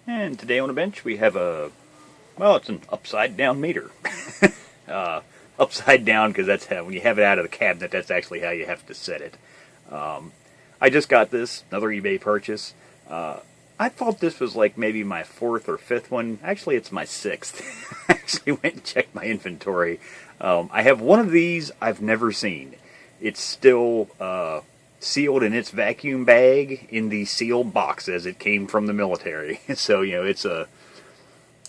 And today on the bench we have well, it's an upside down meter. Upside down because that's how, when you have it out of the cabinet, that's actually how you have to set it. I just got this, another eBay purchase. I thought this was like maybe my 4th or 5th one. Actually, it's my 6th. I actually went and checked my inventory. I have one of these I've never seen. It's still sealed in its vacuum bag in the sealed box as it came from the military. So, you know,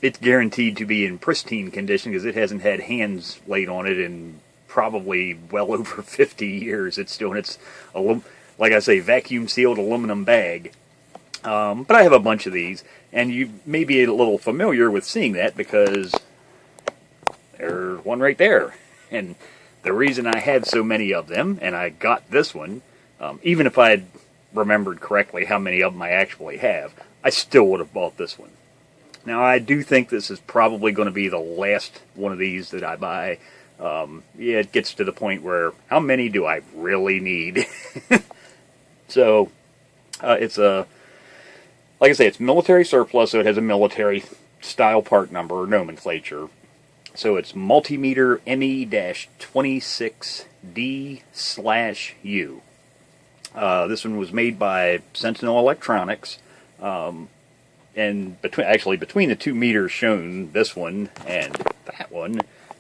it's guaranteed to be in pristine condition because it hasn't had hands laid on it in probably well over 50 years. It's still in its, like I say, vacuum sealed aluminum bag. But I have a bunch of these, and you may be a little familiar with seeing that because there's one right there. And the reason I had so many of them, and I got this one, even if I had remembered correctly how many of them I actually have, I still would have bought this one. Now, I do think this is probably going to be the last one of these that I buy. Yeah, it gets to the point where, how many do I really need? So, it's a... Like I say, it's military surplus, so it has a military-style part number or nomenclature. So it's multimeter ME-26D/U. This one was made by Sentinel Electronics. And between the 2 meters shown, this one and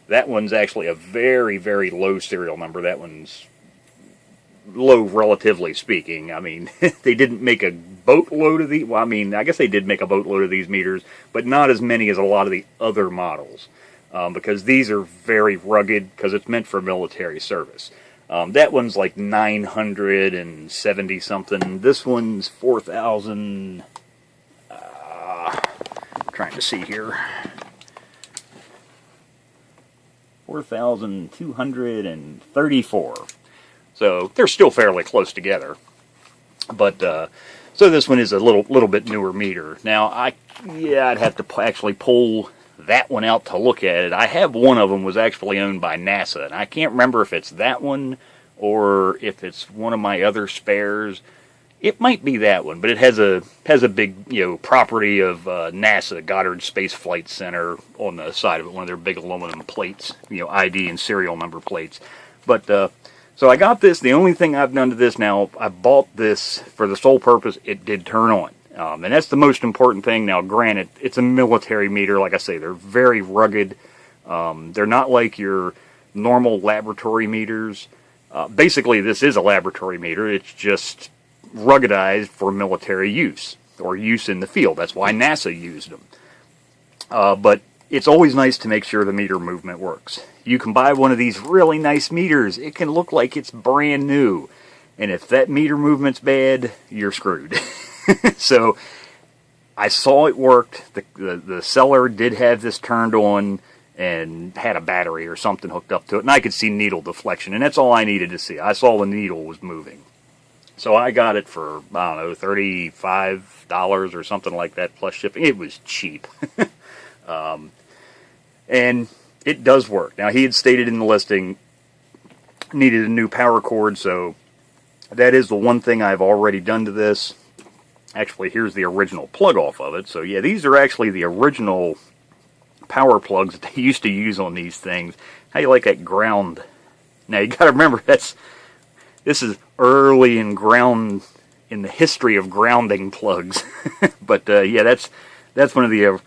that one's actually a very, very low serial number. That one's low, relatively speaking. I mean, they didn't make a boatload of these. Well, I mean, I guess they did make a boatload of these meters, but not as many as a lot of the other models, because these are very rugged because it's meant for military service. That one's like 970 something. This one's 4,000. Trying to see here. 4,234. So they're still fairly close together. But so this one is a little bit newer meter. Now I'd have to actually pull that one out to look at it. I have one of them was actually owned by NASA, and I can't remember if it's that one or if it's one of my other spares. It might be that one, but it has a big, property of NASA, Goddard Space Flight Center, on the side of it, one of their big aluminum plates, ID and serial number plates. But so I got this. The only thing I've done to this now, I bought this for the sole purpose it did turn on. And that's the most important thing. Now, granted, it's a military meter. Like I say, they're very rugged. They're not like your normal laboratory meters. Basically, this is a laboratory meter. It's just ruggedized for military use, or use in the field. That's why NASA used them. But it's always nice to make sure the meter movement works. You can buy one of these really nice meters. It can look like it's brand new. And if that meter movement's bad, you're screwed. So I saw it worked. The seller did have this turned on and had a battery or something hooked up to it. And I could see needle deflection. And that's all I needed to see. I saw the needle was moving. So I got it for, I don't know, $35 or something like that plus shipping. It was cheap. And it does work. Now, he had stated in the listing, needed a new power cord, so that is the one thing I've already done to this. Actually, here's the original plug off of it. So yeah, these are actually the original power plugs that they used to use on these things. How you like that ground? Now, you got to remember, this is early in the history of grounding plugs. But yeah, that's one of the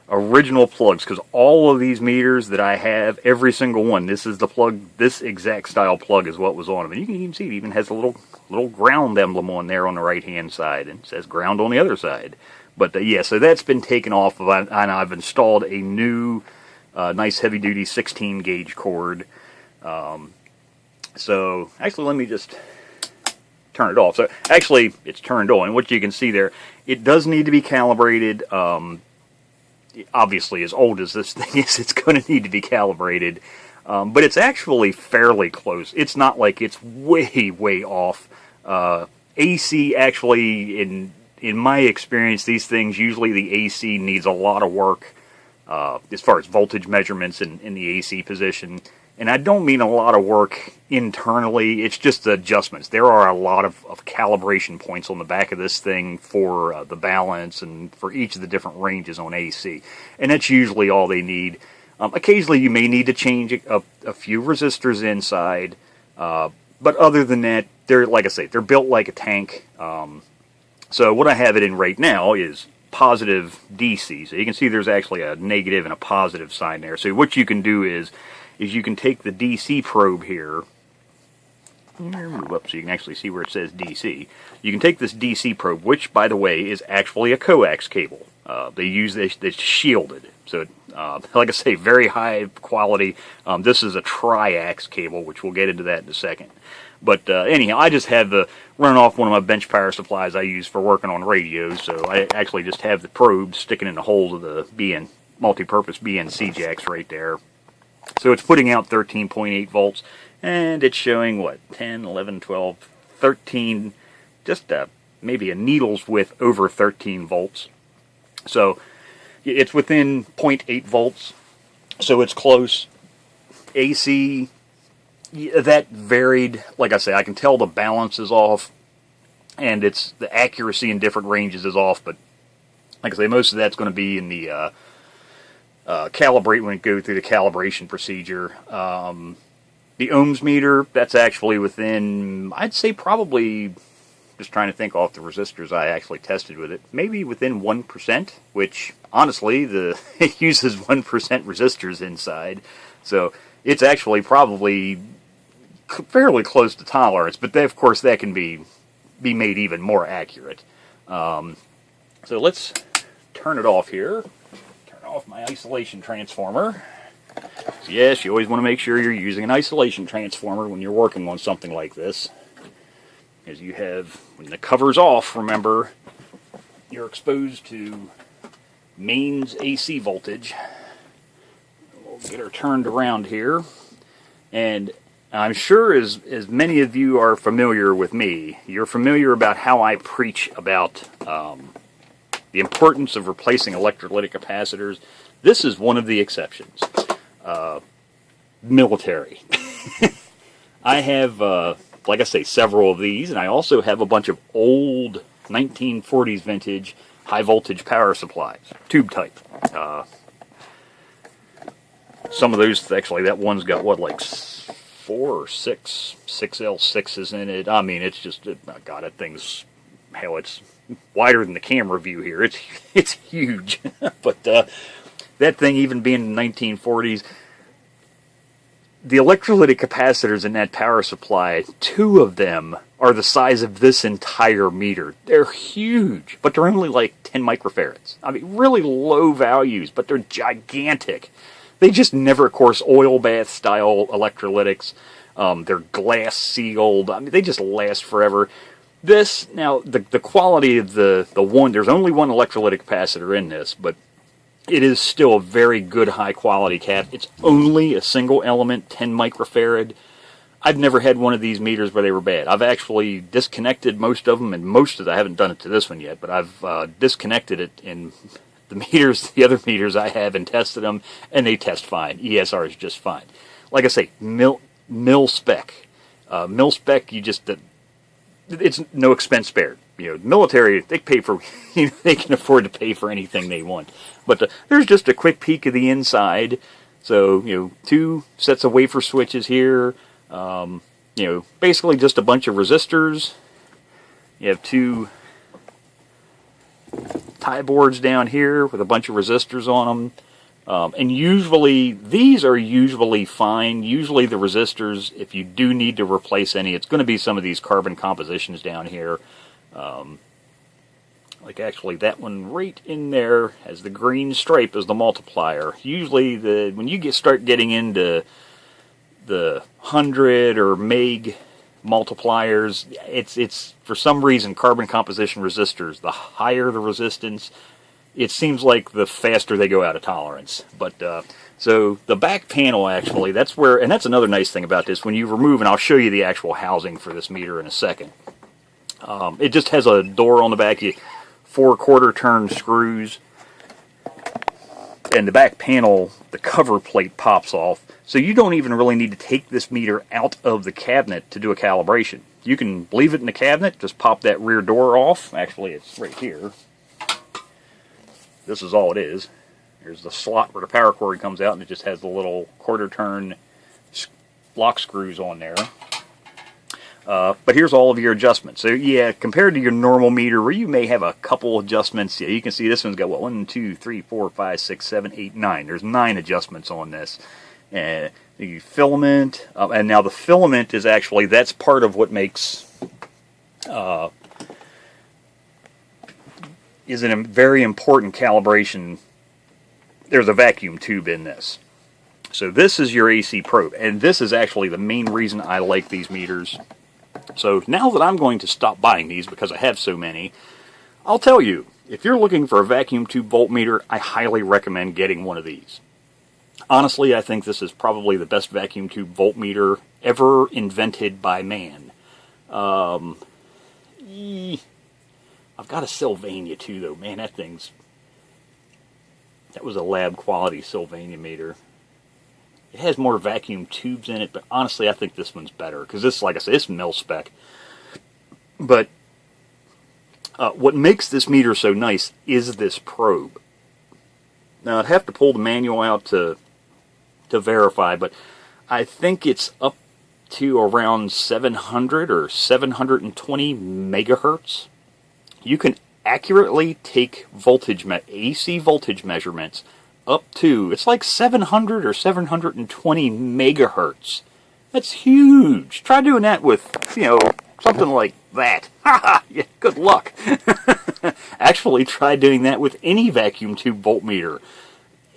original plugs, because all of these meters that I have, every single one, this is the plug, this exact style plug is what was on them. And you can even see it even has a little ground emblem on there on the right hand side, and it says ground on the other side. But yeah, so that's been taken off of, and I've installed a new nice heavy duty 16 gauge cord. So actually, let me just turn it off. So actually, it's turned on. What you can see there, it does need to be calibrated. Obviously, as old as this thing is, it's going to need to be calibrated. But it's actually fairly close. It's not like it's way, way off. AC, actually, in my experience, these things, usually the AC needs a lot of work as far as voltage measurements in the AC position. And I don't mean a lot of work internally, it's just the adjustments. There are a lot of calibration points on the back of this thing for the balance and for each of the different ranges on AC. And that's usually all they need. Occasionally you may need to change a few resistors inside, but other than that, they're, like I say, they're built like a tank. So what I have it in right now is positive DC. So you can see there's actually a negative and a positive sign there. So what you can do is you can take the DC probe here, move up so you can actually see where it says DC. You can take this DC probe, which, by the way, is actually a coax cable. They use this, it's shielded. So, like I say, very high quality. This is a triax cable, which we'll get into that in a second. But anyhow, I just have the run off one of my bench power supplies I use for working on radios. So I actually just have the probe sticking in the holes of the multi-purpose BNC jacks right there. So it's putting out 13.8 volts, and it's showing, what, 10, 11, 12, 13, just maybe a needle's width over 13 volts. So it's within 0.8 volts, so it's close. AC, that varied. Like I say, I can tell the balance is off, and it's the accuracy in different ranges is off, but like I say, most of that's going to be in the calibrate when it goes through the calibration procedure. The ohms meter, that's actually within, I'd say probably, just trying to think off the resistors I actually tested with it, maybe within 1%, which honestly, it uses 1% resistors inside. So it's actually probably fairly close to tolerance, but of course that can be made even more accurate. So let's turn it off here. Off my isolation transformer. So yes, you always want to make sure you're using an isolation transformer when you're working on something like this. As you have, when the cover's off, remember, you're exposed to mains AC voltage. We'll get her turned around here. And I'm sure as many of you are familiar with me, you're familiar about how I preach about the importance of replacing electrolytic capacitors. This is one of the exceptions. Military. I have, like I say, several of these, and I also have a bunch of old 1940s vintage high voltage power supplies, tube type. Some of those, actually, that one's got what, like 4 or 6 6L6s in it. I mean, it's just, God, that thing's, hell, it's wider than the camera view here. It's huge. But that thing, even being in the 1940s, the electrolytic capacitors in that power supply, 2 of them are the size of this entire meter. They're huge, but they're only like 10 microfarads. I mean, really low values, but they're gigantic. They just never, of course, oil bath style electrolytics. They're glass sealed. I mean, they just last forever. This, now, the quality of the one, there's only one electrolytic capacitor in this, but it is still a very good high quality cap. It's only a single element, 10 microfarad. I've never had one of these meters where they were bad. I've actually disconnected most of them, and I haven't done it to this one yet, but I've disconnected it in the other meters I have, and tested them, and they test fine. ESR is just fine. Like I say, mil spec. Mil spec, it's no expense spared. You know, military, they pay for, they can afford to pay for anything they want. But there's just a quick peek of the inside. So, 2 sets of wafer switches here. Basically just a bunch of resistors. You have 2 tie boards down here with a bunch of resistors on them. And usually, these are usually fine. Usually the resistors, if you do need to replace any, it's going to be some of these carbon compositions down here. Like actually that one right in there has the green stripe as the multiplier. Usually when you start getting into the 100 or meg multipliers, it's for some reason carbon composition resistors, the higher the resistance, it seems like the faster they go out of tolerance. But so the back panel, actually, that's where, and that's another nice thing about this, when you remove, and I'll show you the actual housing for this meter in a second. It just has a door on the back, 4 quarter turn screws. and the back panel, the cover plate pops off. So you don't even really need to take this meter out of the cabinet to do a calibration. You can leave it in the cabinet, just pop that rear door off. Actually, it's right here. This is all it is. There's the slot where the power cord comes out, and it just has the little quarter turn lock screws on there. But here's all of your adjustments. So yeah, compared to your normal meter where you may have a couple adjustments, yeah, you can see this one's got, what, 1, 2, 3, 4, 5, 6, 7, 8, 9. There's 9 adjustments on this. The filament, and now the filament is actually, that's part of what makes, is a very important calibration. There's a vacuum tube in this. So this is your AC probe, and this is actually the main reason I like these meters. So now that I'm going to stop buying these because I have so many, I'll tell you, if you're looking for a vacuum tube voltmeter, I highly recommend getting one of these. Honestly, I think this is probably the best vacuum tube voltmeter ever invented by man. I've got a Sylvania too, though. Man, that was a lab quality Sylvania meter. It has more vacuum tubes in it, but honestly, I think this one's better because this, like I said, it's mil-spec. But what makes this meter so nice is this probe. Now, I'd have to pull the manual out to verify, but I think it's up to around 700 or 720 megahertz. You can accurately take AC voltage measurements up to, it's like 700 or 720 megahertz. That's huge. Try doing that with, something like that. Haha, yeah, good luck. Actually, try doing that with any vacuum tube voltmeter.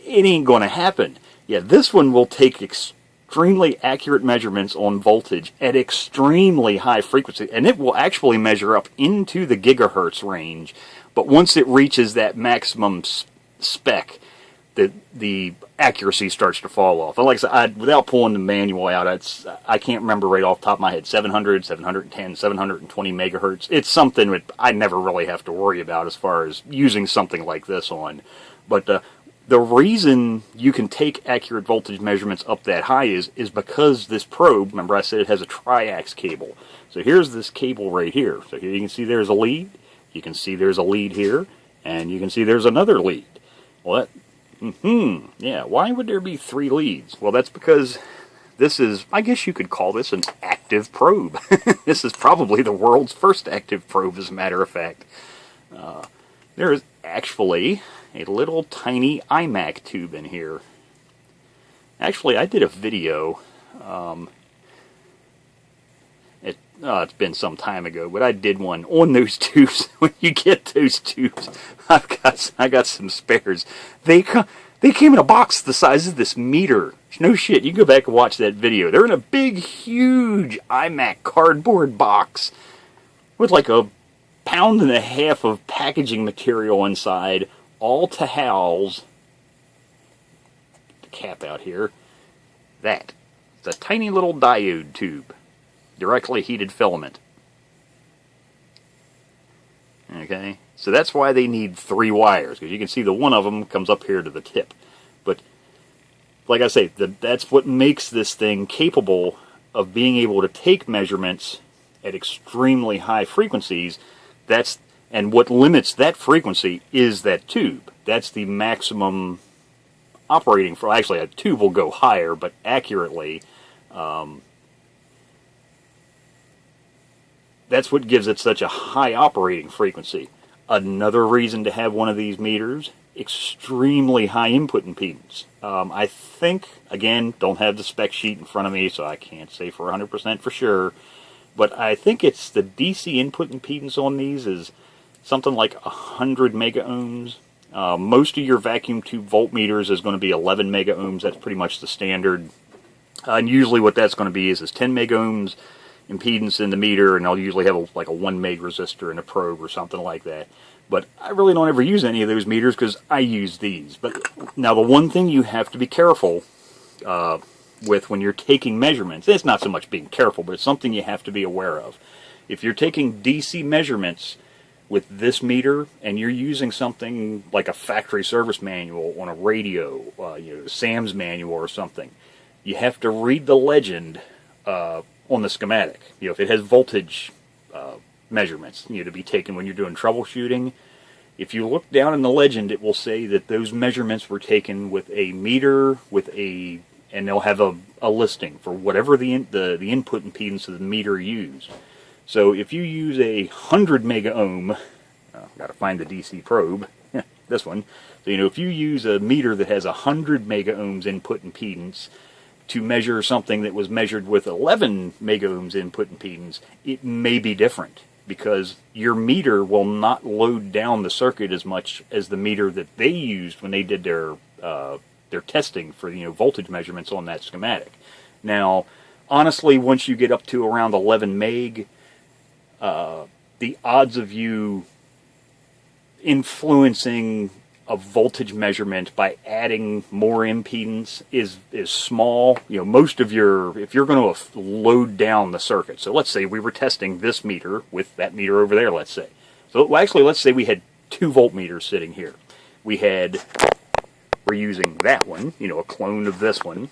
It ain't going to happen. Yeah, this one will take extremely accurate measurements on voltage at extremely high frequency, and it will actually measure up into the gigahertz range. But once it reaches that maximum spec, the accuracy starts to fall off. And like I said, without pulling the manual out, I can't remember right off the top of my head, 700, 710, 720 megahertz. It's something that I never really have to worry about as far as using something like this on. But the reason you can take accurate voltage measurements up that high is because this probe, remember I said it has a triax cable. So here's this cable right here. So here you can see there's a lead, you can see there's a lead here, and you can see there's another lead. Well, yeah, why would there be 3 leads? Well, that's because this is, I guess you could call this an active probe. This is probably the world's first active probe, as a matter of fact. There is actually a little tiny iMac tube in here. Actually, I did a video, it's been some time ago, but I did one on those tubes. When you get those tubes, I got some spares. They came in a box the size of this meter. No shit, you can go back and watch that video. They're in a big, huge iMac cardboard box with like 1.5 pounds of packaging material inside, all to house the cap out here. That. It's a tiny little diode tube. Directly heated filament. Okay? So that's why they need 3 wires, because you can see the one of them comes up here to the tip. But, like I say, that's what makes this thing capable of being able to take measurements at extremely high frequencies. And what limits that frequency is that tube. That's the maximum operating for. Actually, a tube will go higher, but accurately, that's what gives it such a high operating frequency. Another reason to have one of these meters, extremely high input impedance. I think, again, don't have the spec sheet in front of me, so I can't say for 100% for sure, but I think it's the DC input impedance on these is something like 100 mega ohms. Most of your vacuum tube voltmeters is going to be 11 mega ohms. That's pretty much the standard. And usually what that's going to be is 10 mega ohms impedance in the meter, and I'll usually have like a 1 meg resistor in a probe or something like that. But I really don't ever use any of those meters because I use these. But now the one thing you have to be careful with when you're taking measurements, it's not so much being careful, but it's something you have to be aware of. If you're taking DC measurements with this meter and you're using something like a factory service manual on a radio, Sam's manual or something, you have to read the legend on the schematic. If it has voltage measurements to be taken when you're doing troubleshooting, if you look down in the legend, it will say that those measurements were taken with a meter, and they'll have a listing for whatever the input impedance of the meter used. So if you use 100 mega ohm, got to find the DC probe, this one. So if you use a meter that has 100 mega ohms input impedance to measure something that was measured with 11 mega ohms input impedance, it may be different, because your meter will not load down the circuit as much as the meter that they used when they did their testing for voltage measurements on that schematic. Now, honestly, once you get up to around 11 meg, the odds of you influencing a voltage measurement by adding more impedance is small. Most of if you're going to load down the circuit, so let's say we were testing this meter with that meter over there, let's say. So actually, let's say we had 2 voltmeters sitting here. We're using that one, a clone of this one,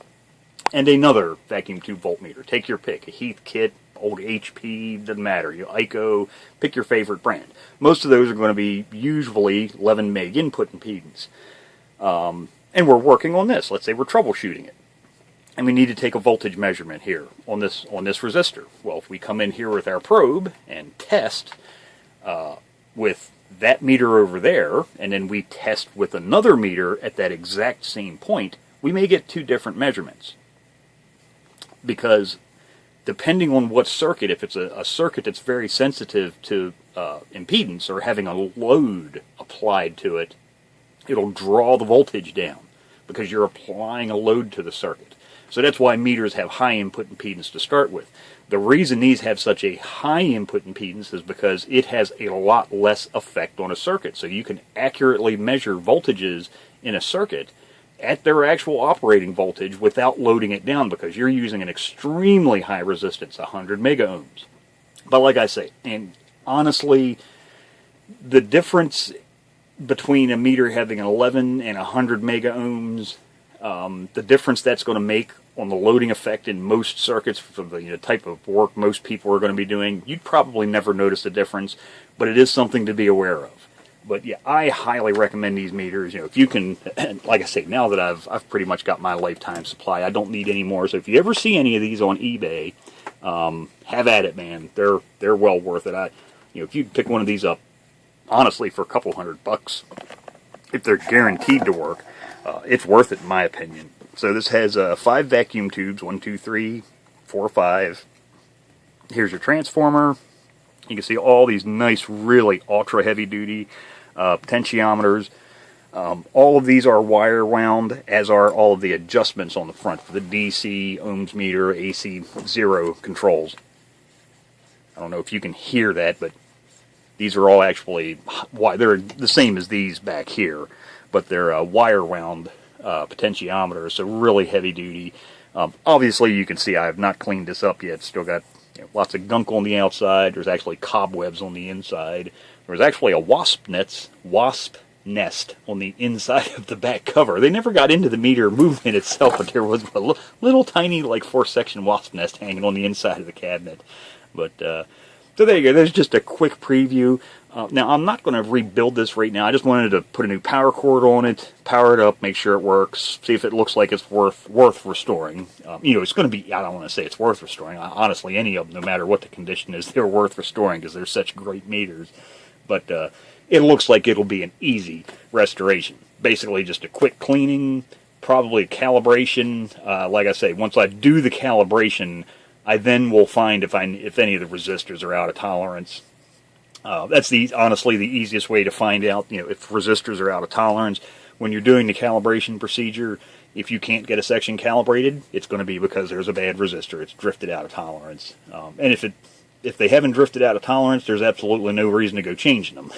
and another vacuum tube voltmeter. Take your pick, a Heathkit, old HP, doesn't matter, ICO, pick your favorite brand. Most of those are going to be usually 11 meg input impedance. And we're working on this. Let's say we're troubleshooting it, and we need to take a voltage measurement here on this resistor. Well, if we come in here with our probe and test with that meter over there, and then we test with another meter at that exact same point, we may get 2 different measurements. Because depending on what circuit, if it's a circuit that's very sensitive to impedance or having a load applied to it, it'll draw the voltage down because you're applying a load to the circuit. So that's why meters have high input impedance to start with. The reason these have such a high input impedance is because it has a lot less effect on a circuit. So you can accurately measure voltages in a circuit at their actual operating voltage without loading it down, because you're using an extremely high resistance, 100 mega ohms. But like I say, and honestly, the difference between a meter having an 11 and 100 mega ohms, the difference that's going to make on the loading effect in most circuits for the type of work most people are going to be doing, you'd probably never notice a difference, but it is something to be aware of. But yeah, I highly recommend these meters. If you can, like I say, now that I've pretty much got my lifetime supply, I don't need any more. So if you ever see any of these on eBay, have at it, man. They're well worth it. If you pick one of these up, honestly, for a couple $100, if they're guaranteed to work, it's worth it in my opinion. So this has 5 vacuum tubes, 1, 2, 3, 4, 5. Here's your transformer. You can see all these nice, really ultra heavy duty potentiometers. All of these are wire wound, as are all of the adjustments on the front for the DC, ohms meter, AC, 0 controls. I don't know if you can hear that, but these are all actually, they're the same as these back here, but they're wire wound potentiometers, so really heavy duty. Obviously you can see I have not cleaned this up yet. Still got lots of gunk on the outside. There's actually cobwebs on the inside. There's actually a wasp nest on the inside of the back cover. They never got into the meter movement itself, but there was a little tiny, like, 4-section wasp nest hanging on the inside of the cabinet. But so there you go. There's just a quick preview. Now, I'm not going to rebuild this right now. I just wanted to put a new power cord on it, power it up, make sure it works, see if it looks like it's worth restoring. It's going to be, I don't want to say it's worth restoring. Honestly, any of them, no matter what the condition is, they're worth restoring because they're such great meters. But it looks like it'll be an easy restoration. Basically, just a quick cleaning, probably a calibration. Like I say, once I do the calibration, I then will find if any of the resistors are out of tolerance. That's honestly the easiest way to find out, if resistors are out of tolerance. When you're doing the calibration procedure, if you can't get a section calibrated, it's going to be because there's a bad resistor. It's drifted out of tolerance. And if they haven't drifted out of tolerance, there's absolutely no reason to go changing them.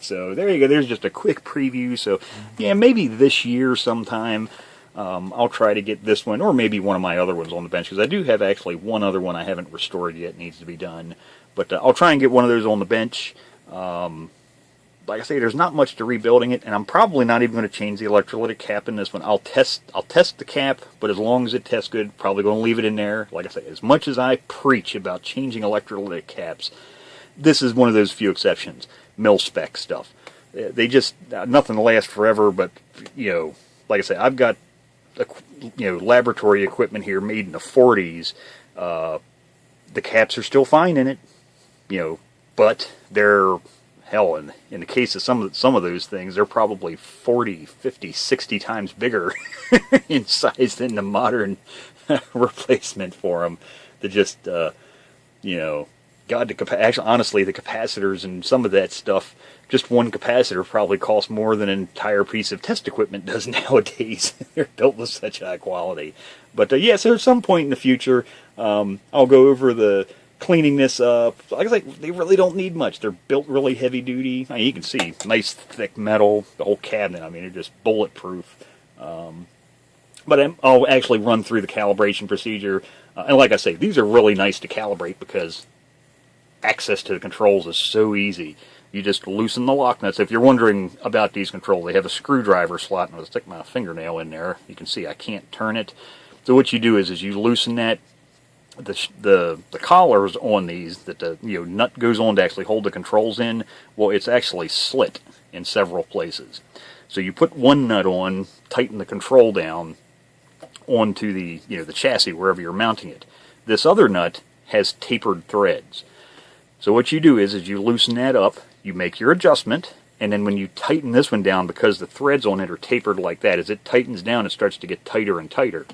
So there you go. There's just a quick preview. So yeah, maybe this year sometime I'll try to get this one, or maybe one of my other ones on the bench, because I do have actually one other one I haven't restored yet, needs to be done. But I'll try and get one of those on the bench. Like I say, there's not much to rebuilding it, and I'm probably not even going to change the electrolytic cap in this one. I'll test the cap, but as long as it tests good, probably going to leave it in there. Like I say, as much as I preach about changing electrolytic caps, this is one of those few exceptions. Mil-spec stuff. They just, nothing lasts forever, but, you know, like I say, I've got, you know, laboratory equipment here made in the 40s. The caps are still fine in it, you know, but they're, hell, in the case of some of those things, they're probably 40, 50, 60 times bigger in size than the modern replacement for them. They're just, you know, God, actually, honestly, the capacitors and some of that stuff, just one capacitor probably costs more than an entire piece of test equipment does nowadays. They're built with such high quality. But yeah, so at some point in the future, I'll go over the cleaning this up. Like I say, they really don't need much. They're built really heavy duty. I mean, you can see nice thick metal, the whole cabinet. I mean, they're just bulletproof. But I'll actually run through the calibration procedure. And like I say, these are really nice to calibrate because access to the controls is so easy. You just loosen the lock nuts. If you're wondering about these controls, they have a screwdriver slot, and I'll stick my fingernail in there. You can see I can't turn it. So what you do is you loosen that. The collars on these that the nut goes on to actually hold the controls in, well, it's actually slit in several places. So you put one nut on, tighten the control down onto the the chassis wherever you're mounting it. This other nut has tapered threads. So what you do is you loosen that up, you make your adjustment, and then when you tighten this one down, because the threads on it are tapered like that, as it tightens down, it starts to get tighter and tighter.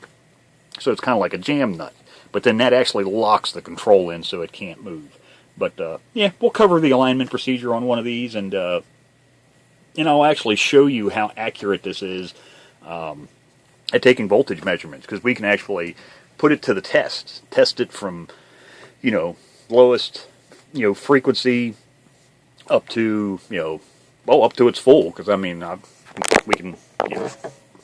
So it's kind of like a jam nut. But then that actually locks the control in so it can't move. But yeah, we'll cover the alignment procedure on one of these, and I'll actually show you how accurate this is at taking voltage measurements, because we can actually put it to the test it from lowest frequency up to up to its full. Because I mean, we can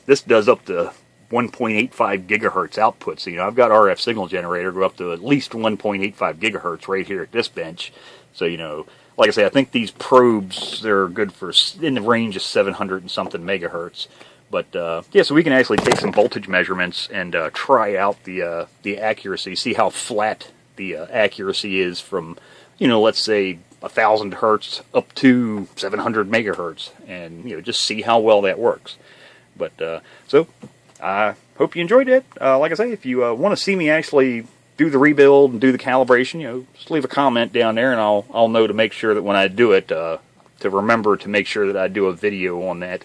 this does up to 1.85 gigahertz output. So, I've got RF signal generator go up to at least 1.85 gigahertz right here at this bench. So, like I say, I think these probes, they're good for in the range of 700 and something megahertz. But, yeah, so we can actually take some voltage measurements and try out the accuracy, see how flat the accuracy is from, let's say 1,000 hertz up to 700 megahertz, and, just see how well that works. But, so I hope you enjoyed it. Like I say, if you want to see me actually do the rebuild and do the calibration, just leave a comment down there, and I'll know to make sure that when I do it, to remember to make sure that I do a video on that.